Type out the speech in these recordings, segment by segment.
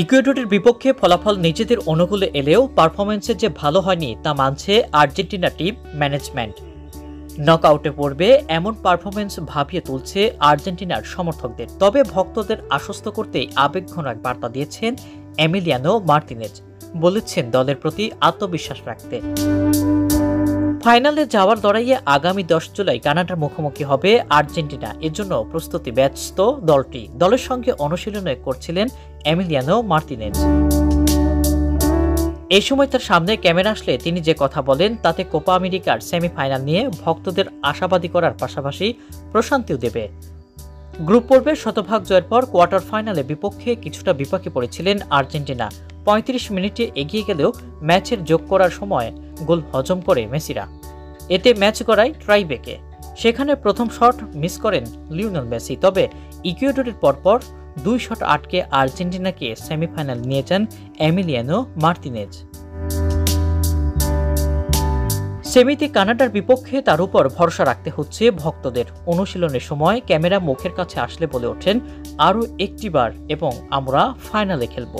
ইকুয়েডরের বিপক্ষে ফলাফল নিজেদের অনুকূলে এলেও পারফরম্যান্সে যে ভালো হয়নি তা মানছে আর্জেন্টিনা টিম ম্যানেজমেন্ট। নকআউটে পড়বে এমন পারফরম্যান্স ভাবিয়ে তুলছে আর্জেন্টিনার সমর্থকদের। তবে ভক্তদের আশ্বস্ত করতেই আবেগঘন এক বার্তা দিয়েছেন এমিলিয়ানো মার্তিনেজ। বলেছেন দলের প্রতি আত্মবিশ্বাস রাখতে। ফাইনালে যাওয়ার লড়াইয়ে আগামী 10 জুলাই কানাডার মুখোমুখি হবে আর্জেন্টিনা। এজন্য প্রস্তুতি ব্যস্ত দলটি। দলের সঙ্গে অনুশীলনে করছিলেন এমিলিয়ানো মার্তিনেজ। এই সময় তার সামনে ক্যামেরা আসলে তিনি যে কথা বলেন তাতে কোপা আমেরিকার সেমিফাইনাল নিয়ে ভক্তদের আশাবাদী করার পাশাপাশি প্রশান্তিও দেবে। গ্রুপ পর্বে শতভাগ জয়ের পর কোয়ার্টার ফাইনালে বিপক্ষে কিছুটা বিপাকে পড়েছিলেন আর্জেন্টিনা। 35 মিনিটে এগিয়ে গেলেও ম্যাচের যোগ করার সময় গোল হজম করে মেসিরা। এতে ম্যাচ গড়ায় ট্রাইব্রেকে। সেখানে প্রথম শট মিস করেন লিওনেল মেসি। তবে ইকুয়েডরের পরপর 2 শট আটকে আর্জেন্টিনাকে সেমিফাইনাল নিয়ে যান এমিলিয়ানো মার্তিনেজ। সেমিতে কানাডার বিপক্ষে তার উপর ভরসা রাখতে হচ্ছে ভক্তদের। অনুশীলনের সময় ক্যামেরা মুখের কাছে আসলে বলে ওঠেন, আরও একটিবার এবং আমরা ফাইনালে খেলব।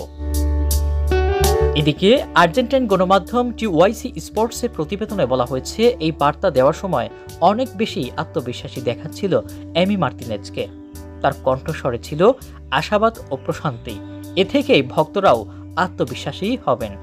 এদিকে আর্জেন্টাইন গণমাধ্যম টিওয়াইসি স্পোর্টসের প্রতিবেদনে বলা হয়েছে, এই বার্তা দেওয়ার সময় অনেক বেশি আত্মবিশ্বাসী দেখাচ্ছিল এমি মার্তিনেজকে। তার কণ্ঠস্বরে ছিল আশাবাদ ও প্রশান্তি। এ থেকেই ভক্তরাও আত্মবিশ্বাসী হবেন।